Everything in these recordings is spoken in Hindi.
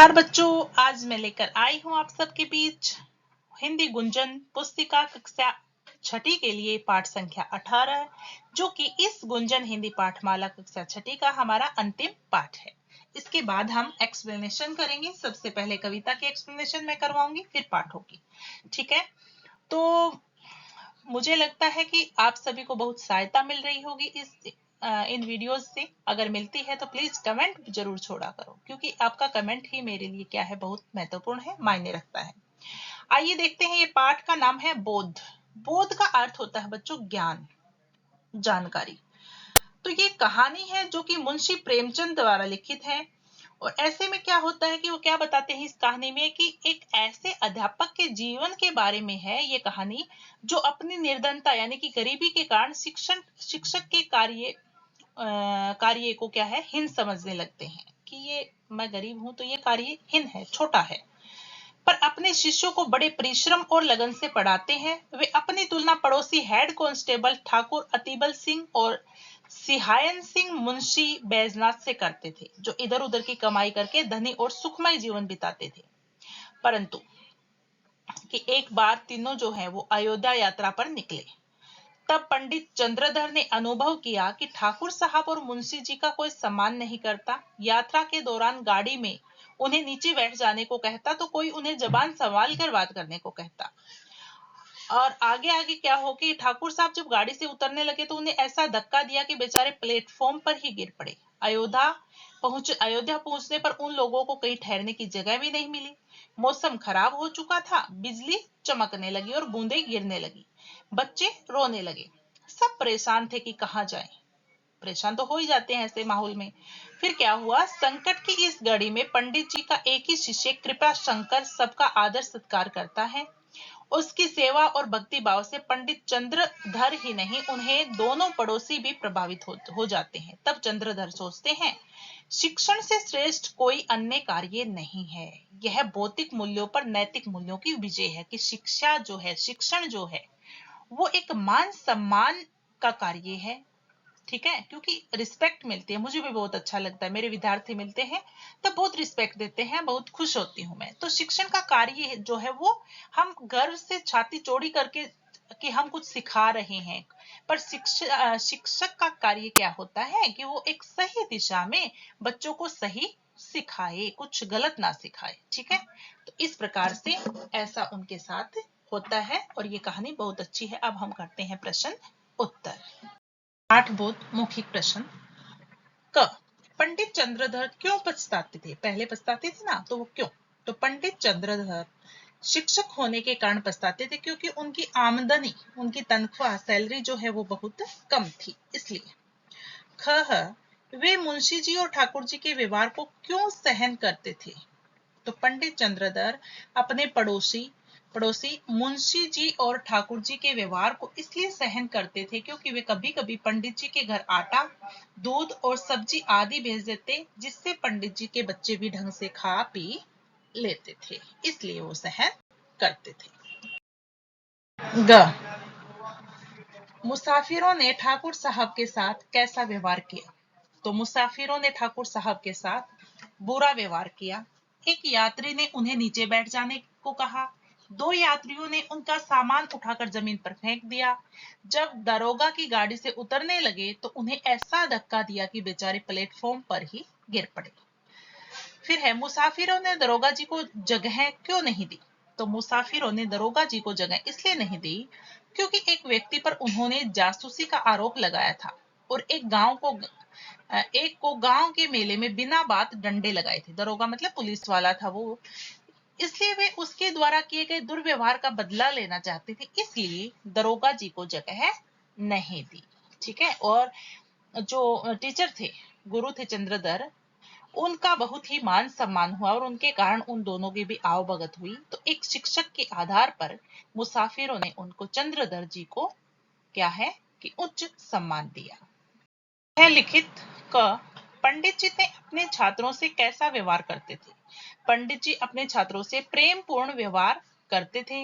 नमस्कार बच्चों, आज मैं लेकर आई हूँ आप सबके बीच हिंदी गुंजन पुस्तिका कक्षा छठी के लिए पाठ संख्या 18, जो कि इस गुंजन हिंदी पाठमाला कक्षा छठी का हमारा अंतिम पाठ है। इसके बाद हम एक्सप्लेनेशन करेंगे। सबसे पहले कविता की एक्सप्लेनेशन मैं करवाऊंगी, फिर पाठों की। ठीक है, तो मुझे लगता है कि आप सभी को बहुत सहायता मिल रही होगी इन वीडियोस से। अगर मिलती है तो प्लीज कमेंट जरूर छोड़ा करो, क्योंकि आपका कमेंट ही मेरे लिए क्या है, बहुत महत्वपूर्ण है, मायने रखता है। आइए देखते हैं, ये पाठ का नाम है बोध। बोध का अर्थ होता है बच्चों ज्ञान, जानकारी। तो ये कहानी है जो कि मुंशी प्रेमचंद द्वारा लिखित है। और ऐसे में क्या होता है कि वो क्या बताते हैं इस कहानी में कि एक ऐसे अध्यापक के जीवन के बारे में है ये कहानी, जो अपनी निर्धनता यानी कि गरीबी के कारण शिक्षक के कार्य को क्या है, हीन समझने लगते हैं कि ये मैं गरीब हूं तो ये कार्य हीन है, छोटा है। पर अपने शिष्यों को बड़े परिश्रम और लगन से पढ़ाते हैं। वे अपनी तुलना पड़ोसी हेड कांस्टेबल ठाकुर अतिबल सिंह और सिहायन सिंह मुंशी बैजनाथ से करते थे, जो इधर उधर की कमाई करके धनी और सुखमय जीवन बिताते थे। परंतु कि एक बार तीनों जो है वो अयोध्या यात्रा पर निकले। तब पंडित चंद्रधर ने अनुभव किया कि ठाकुर साहब और मुंशी जी का कोई सम्मान नहीं करता। यात्रा के दौरान गाड़ी में उन्हें नीचे बैठ जाने को कहता तो कोई उन्हें जबान संभाल कर बात करने को कहता। और आगे आगे क्या हो कि ठाकुर साहब जब गाड़ी से उतरने लगे तो उन्हें ऐसा धक्का दिया कि बेचारे प्लेटफॉर्म पर ही गिर पड़े। अयोध्या पहुंचने पर उन लोगों को कहीं ठहरने की जगह भी नहीं मिली। मौसम खराब हो चुका था, बिजली चमकने लगी और बूंदें गिरने लगी। बच्चे रोने लगे। सब परेशान थे कि कहाँ जाएं। परेशान तो हो ही जाते हैं ऐसे माहौल में। फिर क्या हुआ, संकट की इस घड़ी में पंडित जी का एक ही शिष्य कृपा शंकर सबका आदर सत्कार करता है। उसकी सेवा और भक्ति भाव से पंडित चंद्रधर ही नहीं, उन्हें दोनों पड़ोसी भी प्रभावित हो जाते हैं। तब चंद्रधर सोचते हैं, शिक्षण से श्रेष्ठ कोई अन्य कार्य नहीं है। यह भौतिक मूल्यों पर नैतिक मूल्यों की विजय है कि शिक्षा जो है, शिक्षण जो है, वो एक मान सम्मान का कार्य है। ठीक है, क्योंकि रिस्पेक्ट मिलती है। मुझे भी बहुत अच्छा लगता है, मेरे विद्यार्थी मिलते हैं तब बहुत रिस्पेक्ट देते हैं, बहुत खुश होती हूँ मैं। तो शिक्षण का कार्य जो है वो हम गर्व से छाती चौड़ी करके कि हम कुछ सिखा रहे हैं। पर शिक्षक का कार्य क्या होता है कि वो एक सही दिशा में बच्चों को सही सिखाए, कुछ गलत ना सिखाए। ठीक है, तो इस प्रकार से ऐसा उनके साथ होता है और ये कहानी बहुत अच्छी है। अब हम करते हैं प्रश्न उत्तर। पाठबोध मौखिक प्रश्न। क, पंडित चंद्रधर क्यों पछताते थे? पहले पछताते थे ना, तो वो क्यों? तो पंडित चंद्रधर शिक्षक होने के कारण पछताते थे क्योंकि उनकी आमदनी, उनकी तनख्वाह, सैलरी जो है वो बहुत कम थी, इसलिए। ख, वे मुंशी जी और ठाकुर जी के व्यवहार को क्यों सहन करते थे? तो पंडित चंद्रधर अपने पड़ोसी मुंशी जी और ठाकुर जी के व्यवहार को इसलिए सहन करते थे क्योंकि वे कभी कभी पंडित जी के घर आटा, दूध और सब्जी आदि भेज देते, जिससे पंडित जी के बच्चे भी ढंग से खा पी लेते थे, इसलिए वो सहन करते थे। ग, मुसाफिरों ने ठाकुर साहब के साथ कैसा व्यवहार किया? तो मुसाफिरों ने ठाकुर साहब के साथ बुरा व्यवहार किया। एक यात्री ने उन्हें नीचे बैठ जाने को कहा। दो यात्रियों ने उनका सामान उठाकर जमीन पर फेंक दिया। जब दरोगा की गाड़ी से उतरने लगे तो उन्हें ऐसा धक्का दिया कि बेचारे प्लेटफॉर्म पर ही गिर पड़े। फिर है, मुसाफिरों ने दरोगा जी को जगह क्यों नहीं दी? तो मुसाफिरों ने दरोगा जी को जगह इसलिए नहीं दी क्योंकि एक व्यक्ति पर उन्होंने जासूसी का आरोप लगाया था और एक को गांव के मेले में बिना बात डंडे लगाए थे। दरोगा मतलब पुलिस वाला था वो, इसलिए वे उसके द्वारा किए गए दुर्व्यवहार का बदला लेना चाहते थे, इसलिए दरोगा जी को जगह नहीं दी। ठीक है, और जो टीचर थे, गुरु थे चंद्रधर, उनका बहुत ही मान सम्मान हुआ और उनके कारण उन दोनों की भी आवभगत हुई। तो एक शिक्षक के आधार पर मुसाफिरों ने उनको चंद्रधर जी को क्या है कि उच्च सम्मान दिया है। लिखित क, पंडित जी ने अपने छात्रों से कैसा व्यवहार करते थे? पंडित जी अपने छात्रों से प्रेम पूर्ण व्यवहार करते थे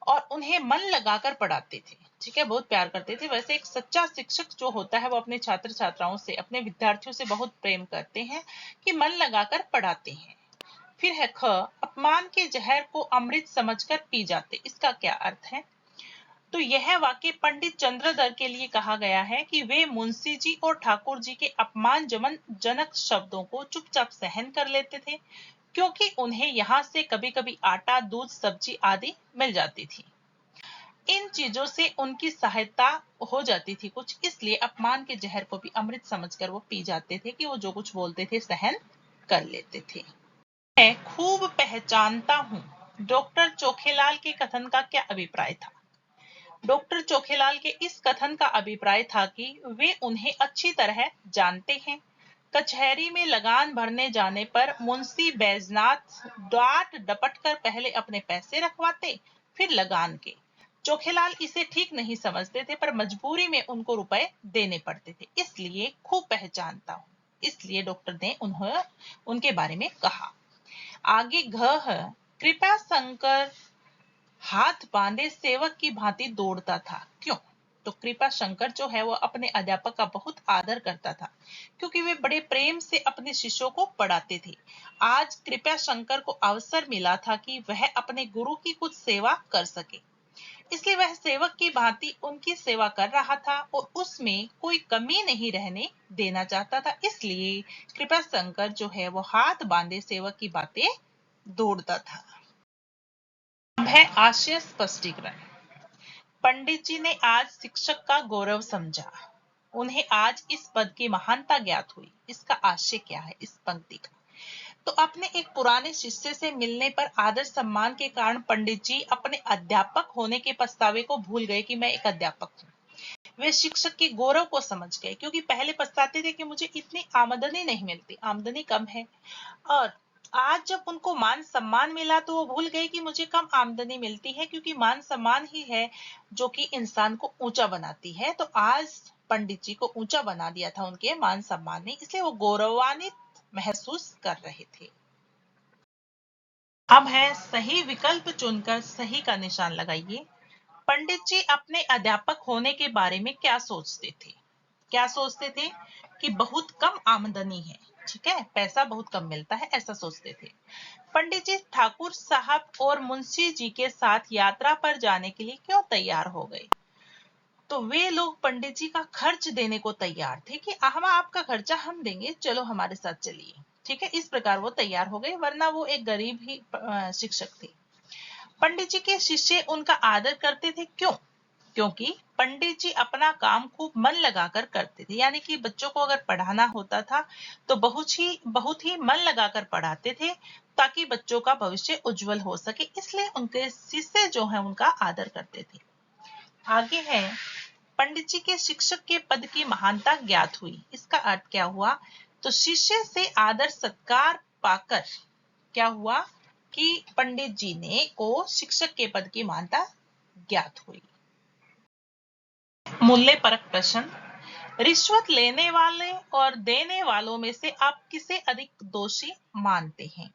और उन्हें मन लगाकर पढ़ाते थे। ठीक है, बहुत प्यार करते थे। वैसे एक सच्चा शिक्षक जो होता है वो अपने छात्र छात्राओं से, अपने विद्यार्थियों से बहुत प्रेम करते हैं कि मन लगाकर पढ़ाते हैं। फिर है ख, अपमान के जहर को अमृत समझकर पी जाते। इसका क्या अर्थ है? तो यह वाक्य पंडित चंद्रधर के लिए कहा गया है कि वे मुंशी जी और ठाकुर जी के अपमानजनक शब्दों को चुपचाप सहन कर लेते थे, क्योंकि उन्हें यहाँ से कभी-कभी आटा, दूध, सब्जी आदि मिल जाती थी। इन चीजों से उनकी सहायता हो जाती थी कुछ, इसलिए अपमान के जहर को भी अमृत समझकर वो पी जाते थे कि वो जो कुछ बोलते थे सहन कर लेते थे। मैं खूब पहचानता हूँ। डॉक्टर चोखेलाल के कथन का क्या अभिप्राय था? डॉक्टर चोखेलाल के इस कथन का अभिप्राय था कि वे उन्हें अच्छी तरह जानते हैं। कचहरी में लगान भरने जाने पर मुंशी बैजनाथ डांट डपट कर पहले अपने पैसे रखवाते, फिर लगान के। चोखेलाल इसे ठीक नहीं समझते थे, पर मजबूरी में उनको रुपए देने पड़ते थे, इसलिए खूब पहचानता हूँ। इसलिए डॉक्टर ने उनके बारे में कहा। आगे घ है, कृपा शंकर हाथ बांधे सेवक की भांति दौड़ता था। क्यों? तो कृपा शंकर जो है वो अपने अध्यापक का बहुत आदर करता था, क्योंकि वे बड़े प्रेम से अपने शिष्यों को पढ़ाते थे। आज कृपा शंकर को अवसर मिला था कि वह अपने गुरु की कुछ सेवा कर सके, इसलिए वह सेवक की भांति उनकी सेवा कर रहा था और उसमें कोई कमी नहीं रहने देना चाहता था। इसलिए कृपा शंकर जो है वो हाथ बांधे सेवक की बातें दौड़ता था। अब है आशय स्पष्टीकरण। पंडित जी ने आज शिक्षक का गौरव समझा। उन्हें आज इस पद की महानता ज्ञात हुई। इसका आशय क्या है इस पंक्ति का? तो अपने एक पुराने शिष्य से मिलने पर आदर सम्मान के कारण पंडित जी अपने अध्यापक होने के पछतावे को भूल गए कि मैं एक अध्यापक हूँ। वे शिक्षक के गौरव को समझ गए, क्योंकि पहले पछताते थे कि मुझे इतनी आमदनी नहीं मिलती, आमदनी कम है। और आज जब उनको मान सम्मान मिला तो वो भूल गए कि मुझे कम आमदनी मिलती है, क्योंकि मान सम्मान ही है जो कि इंसान को ऊंचा बनाती है। तो आज पंडित जी को ऊंचा बना दिया था उनके मान सम्मान ने, इसलिए वो गौरवान्वित महसूस कर रहे थे। अब है सही विकल्प चुनकर सही का निशान लगाइए। पंडित जी अपने अध्यापक होने के बारे में क्या सोचते थे? क्या सोचते थे? कि बहुत कम आमदनी है, ठीक है, पैसा बहुत कम मिलता है, ऐसा सोचते थे। पंडित जी ठाकुर साहब और मुंशी जी के साथ यात्रा पर जाने के लिए क्यों तैयार हो गए? तो वे लोग पंडित जी का खर्च देने को तैयार थे कि हम आपका खर्चा हम देंगे, चलो हमारे साथ चलिए, ठीक है। इस प्रकार वो तैयार हो गए, वरना वो एक गरीब ही शिक्षक थे। पंडित जी के शिष्य उनका आदर करते थे। क्यों? क्योंकि पंडित जी अपना काम खूब मन लगाकर करते थे, यानी कि बच्चों को अगर पढ़ाना होता था तो बहुत ही मन लगाकर पढ़ाते थे, ताकि बच्चों का भविष्य उज्जवल हो सके, इसलिए उनके शिष्य जो है उनका आदर करते थे। आगे है, पंडित जी के शिक्षक के पद की महानता ज्ञात हुई। इसका अर्थ क्या हुआ? तो शिष्य से आदर सत्कार पाकर क्या हुआ कि पंडित जी ने को शिक्षक के पद की महानता ज्ञात हुई। मूल्य परक प्रश्न, रिश्वत लेने वाले और देने वालों में से आप किसे अधिक दोषी मानते हैं?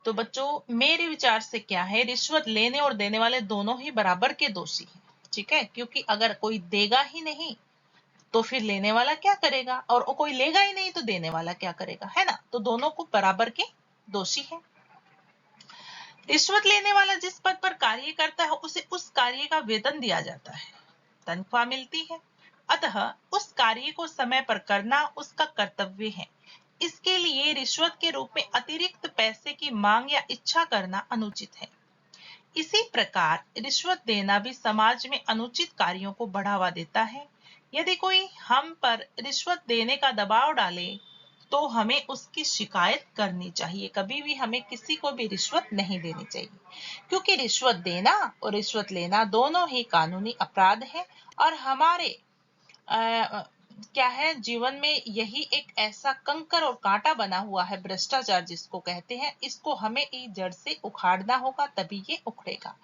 तो बच्चों मेरे विचार से क्या है, रिश्वत लेने और देने वाले दोनों ही बराबर के दोषी हैं, ठीक है, क्योंकि अगर कोई देगा ही नहीं तो फिर लेने वाला क्या करेगा, और कोई लेगा ही नहीं तो देने वाला क्या करेगा, है ना। तो दोनों को बराबर के दोषी है। रिश्वत लेने वाला जिस पद पर कार्य करता है उसे उस कार्य का वेतन दिया जाता है, तनख्वाह मिलती है, अतः उस कार्य को समय पर करना उसका कर्तव्य है। इसके लिए रिश्वत के रूप में अतिरिक्त पैसे की मांग या इच्छा करना अनुचित है। इसी प्रकार रिश्वत देना भी समाज में अनुचित कार्यों को बढ़ावा देता है। यदि कोई हम पर रिश्वत देने का दबाव डाले तो हमें उसकी शिकायत करनी चाहिए। कभी भी हमें किसी को भी रिश्वत नहीं देनी चाहिए, क्योंकि रिश्वत देना और रिश्वत लेना दोनों ही कानूनी अपराध है। और हमारे क्या है, जीवन में यही एक ऐसा कंकर और कांटा बना हुआ है, भ्रष्टाचार जिसको कहते हैं। इसको हमें जड़ से उखाड़ना होगा, तभी ये उखड़ेगा।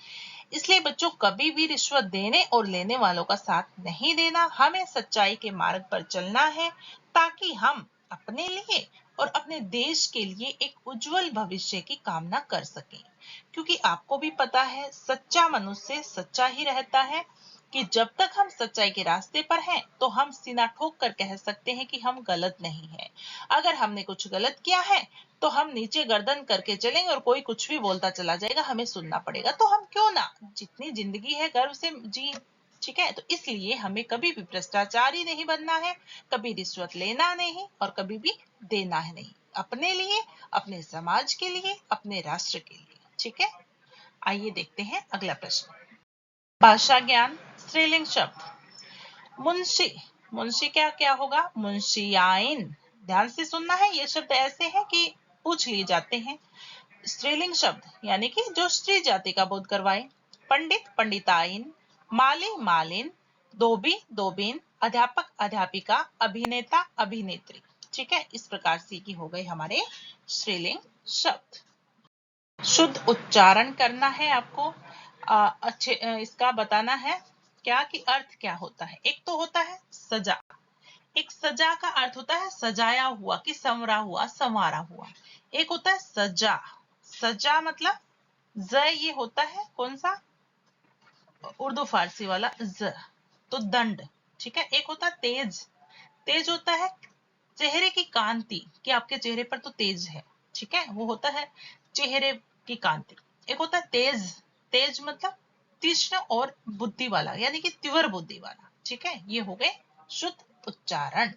इसलिए बच्चों कभी भी रिश्वत देने और लेने वालों का साथ नहीं देना, हमें सच्चाई के मार्ग पर चलना है, ताकि हम अपने लिए और अपने देश के लिए एक उज्जवल भविष्य की कामना कर सकें। क्योंकि आपको भी पता है सच्चा मनुष्य सच्चा ही रहता है, कि जब तक हम सच्चाई के रास्ते पर हैं तो हम सीना ठोक कर कह सकते हैं कि हम गलत नहीं हैं। अगर हमने कुछ गलत किया है तो हम नीचे गर्दन करके चलेंगे और कोई कुछ भी बोलता चला जाएगा, हमें सुनना पड़ेगा। तो हम क्यों ना जितनी जिंदगी है गर्व से जी। ठीक है, तो इसलिए हमें कभी भी भ्रष्टाचारी नहीं बनना है, कभी रिश्वत लेना नहीं और कभी भी देना है नहीं, अपने लिए, अपने समाज के लिए, अपने राष्ट्र के लिए। ठीक है, आइए देखते हैं अगला प्रश्न। भाषा ज्ञान स्त्रीलिंग शब्द मुंशी। मुंशी क्या क्या होगा? मुंशियाइन। ध्यान से सुनना है, ये शब्द ऐसे हैं कि पूछ लिए जाते हैं। स्त्रीलिंग शब्द यानी कि जो स्त्री जाति का बोध करवाए। पंडित पंडिताइन, माली मालिन, धोबी धोबिन, अध्यापक अध्यापिका, अभिनेता अभिनेत्री। ठीक है, इस प्रकार से की हो गए हमारे स्त्रीलिंग शब्द। शुद्ध उच्चारण करना है आपको। अच्छे इसका बताना है क्या कि अर्थ क्या होता है। एक तो होता है सजा। एक सजा का अर्थ होता है सजाया हुआ कि संवरा हुआ, संवारा हुआ। एक होता है सजा। सजा मतलब ज ये होता है कौन सा? उर्दू फारसी वाला ज, तो दंड। ठीक है, एक होता है तेज। तेज होता है चेहरे की कांति कि आपके चेहरे पर तो तेज है। ठीक है, वो होता है चेहरे की कांति। एक होता है तेज। तेज मतलब तीक्ष्ण और बुद्धि वाला यानी कि तीव्र बुद्धि वाला। ठीक है, ये हो गए शुद्ध उच्चारण।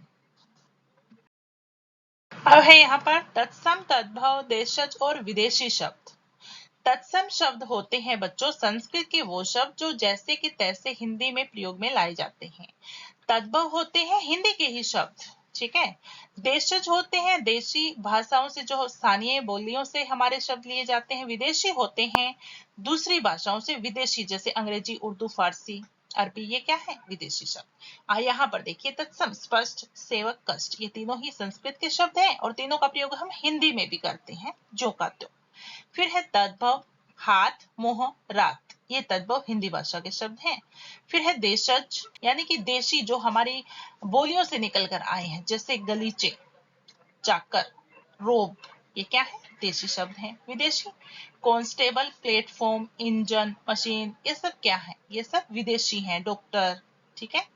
अब है यहाँ पर तत्सम, तद्भव, देशज और विदेशी शब्द। तत्सम शब्द होते हैं बच्चों संस्कृत के वो शब्द जो जैसे कि तैसे हिंदी में प्रयोग में लाए जाते हैं। तद्भव होते हैं हिंदी के ही शब्द। ठीक है, देशज होते हैं देशी भाषाओं से, जो स्थानीय बोलियों से हमारे शब्द लिए जाते हैं। विदेशी होते हैं दूसरी भाषाओं से, विदेशी जैसे अंग्रेजी, उर्दू, फारसी, अरबी, ये क्या है? विदेशी शब्द। यहाँ पर देखिए तत्सम, स्पष्ट, सेवक, कष्ट, ये तीनों ही संस्कृत के शब्द हैं और तीनों का प्रयोग हम हिंदी में भी करते हैं, जो का त्यों। फिर है तद्भव, हाथ, मुंह, रात, ये तद्भव हिंदी भाषा के शब्द हैं। फिर है देशज यानी कि देशी, जो हमारी बोलियों से निकल कर आए हैं, जैसे गलीचे, चाकर, रोब, ये क्या है? देशी शब्द हैं। विदेशी कांस्टेबल, प्लेटफॉर्म, इंजन, मशीन, ये सब क्या है? ये सब विदेशी हैं। डॉक्टर। ठीक है,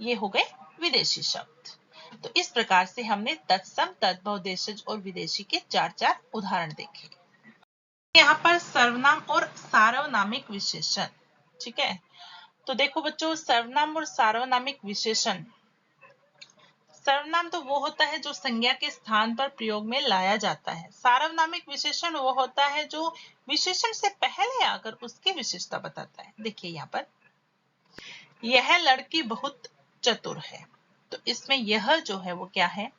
ये हो गए विदेशी शब्द। तो इस प्रकार से हमने तत्सम, तद्भव, देशज और विदेशी के चार चार उदाहरण देखे। यहाँ पर सर्वनाम और सार्वनामिक विशेषण। ठीक है, तो देखो बच्चों, सर्वनाम और सार्वनामिक विशेषण। सर्वनाम तो वो होता है जो संज्ञा के स्थान पर प्रयोग में लाया जाता है। सार्वनामिक विशेषण वो होता है जो विशेषण से पहले आकर उसकी विशेषता बताता है। देखिए यहाँ पर, यह लड़की बहुत चतुर है, तो इसमें यह जो है वो क्या है?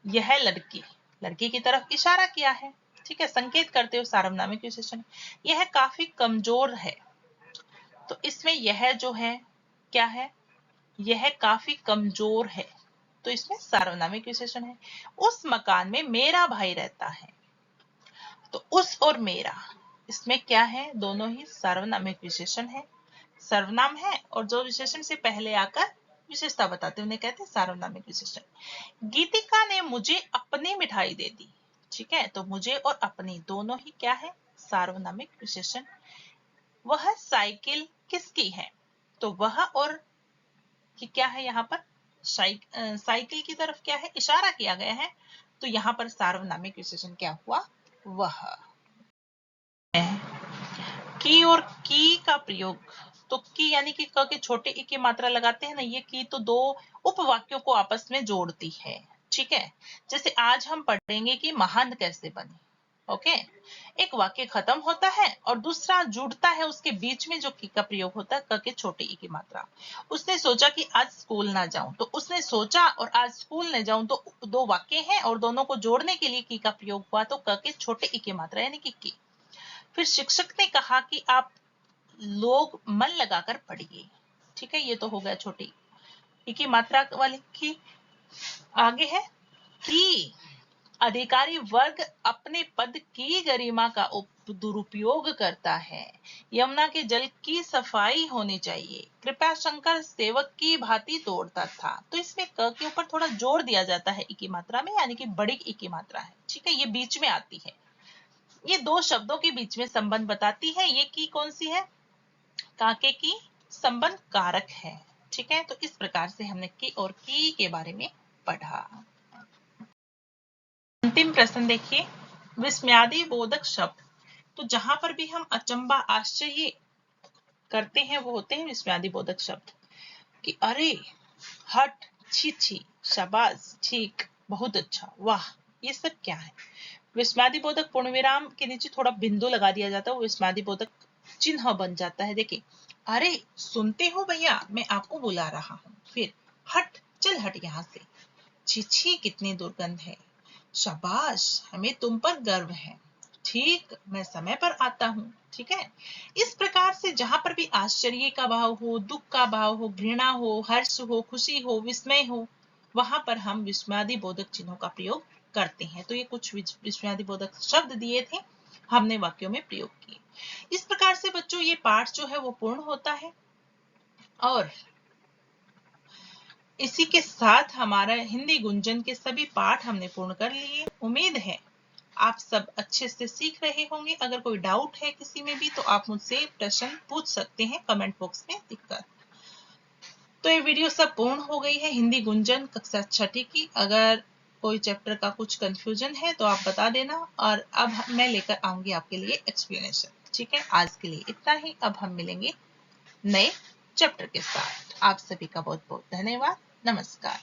यह लड़की, लड़की की तरफ इशारा किया है। ठीक है, संकेत करते हुए सार्वनामिक विशेषण। यह काफी कमजोर है, तो इसमें यह जो है क्या है? यह काफी कमजोर है, तो इसमें सार्वनामिक विशेषण है। उस मकान में मेरा भाई रहता है, तो उस और मेरा, इसमें क्या है? दोनों ही सार्वनामिक विशेषण है। सर्वनाम है और जो विशेषण से पहले आकर विशेषता बताते उन्हें कहते हैं सार्वनामिक विशेषण। गीतिका ने मुझे अपनी मिठाई दे दी। ठीक है, तो मुझे और अपनी दोनों ही क्या है? सार्वनामिक विशेषण। वह साइकिल किसकी है? तो वह और कि क्या है यहाँ पर? साइकिल की तरफ क्या है? इशारा किया गया है, तो यहाँ पर सार्वनामिक विशेषण क्या हुआ? वह। की और की का प्रयोग, तो की यानी कि क के छोटे ई की मात्रा लगाते हैं ना, ये की तो दो उपवाक्यों को आपस में जोड़ती है। ठीक है, जैसे आज हम पढ़ेंगे कि महान कैसे बने। ओके, एक वाक्य खत्म होता है और दूसरा जुड़ता है, उसके बीच में जो की का प्रयोग होता है, क के छोटे ई की मात्रा। उसने सोचा कि आज स्कूल ना जाऊं, तो उसने सोचा और आज स्कूल न जाऊं, तो दो वाक्य हैं और दोनों को जोड़ने के लिए की का प्रयोग हुआ, तो क के छोटे ई की मात्रा यानी कि की। फिर शिक्षक ने कहा कि आप लोग मन लगाकर पढ़िए। ठीक है, ये तो हो गया छोटी ई की मात्रा वाली की। आगे है कि अधिकारी वर्ग अपने पद की गरिमा का दुरुपयोग करता है। यमुना के जल की सफाई होनी चाहिए। कृपया शंकर सेवक की भांति तोड़ता था, तो इसमें क के ऊपर थोड़ा जोर दिया जाता है ई की मात्रा में, यानी कि बड़ी ई की मात्रा है। ठीक है, ये बीच में आती है, ये दो शब्दों के बीच में संबंध बताती है। ये की कौन सी है? काके की संबंध कारक है। ठीक है, तो इस प्रकार से हमने की और की के बारे में पढ़ा। अंतिम प्रश्न देखिए, विस्मयादि बोधक शब्द। तो जहां पर भी हम अचंबा आश्चर्य करते हैं वो होते हैं विस्मयादि बोधक शब्द। कि अरे, हट, छी छी, शाबाश, ठीक, बहुत अच्छा, वाह, ये सब क्या है। विस्मयादि बोधक पूर्ण विराम के नीचे थोड़ा बिंदु लगा दिया जाता है, वो विस्मयादि बोधक चिन्ह बन जाता है। देखिए, अरे सुनते हो भैया, मैं आपको बुला रहा हूँ। फिर हट, चल हट यहाँ से, छी छी, कितनी दुर्गंध है, शाबाश, हमें तुम पर गर्व है, ठीक, मैं समय पर आता हूँ। ठीक है, इस प्रकार से जहां पर भी आश्चर्य का भाव हो, दुख का भाव हो, घृणा हो, हर्ष हो, खुशी हो, विस्मय हो, वहां पर हम विस्मयादि बोधक चिन्हों का प्रयोग करते हैं। तो ये कुछ विस्मयादि बोधक शब्द दिए थे, हमने वाक्यों में प्रयोग किए। इस प्रकार से बच्चों ये पाठ जो है वो पूर्ण होता है और इसी के साथ हमारा हिंदी गुंजन के सभी पाठ हमने पूर्ण कर लिए। उम्मीद है आप सब अच्छे से सीख रहे होंगे। अगर कोई डाउट है किसी में भी तो आप मुझसे प्रश्न पूछ सकते हैं कमेंट बॉक्स में लिखकर। तो ये वीडियो सब पूर्ण हो गई है हिंदी गुंजन कक्षा 6 की। अगर कोई चैप्टर का कुछ कंफ्यूजन है तो आप बता देना और अब मैं लेकर आऊंगी आपके लिए एक्सप्लेनेशन। ठीक है, आज के लिए इतना ही। अब हम मिलेंगे नए चैप्टर के साथ। आप सभी का बहुत बहुत धन्यवाद। नमस्कार।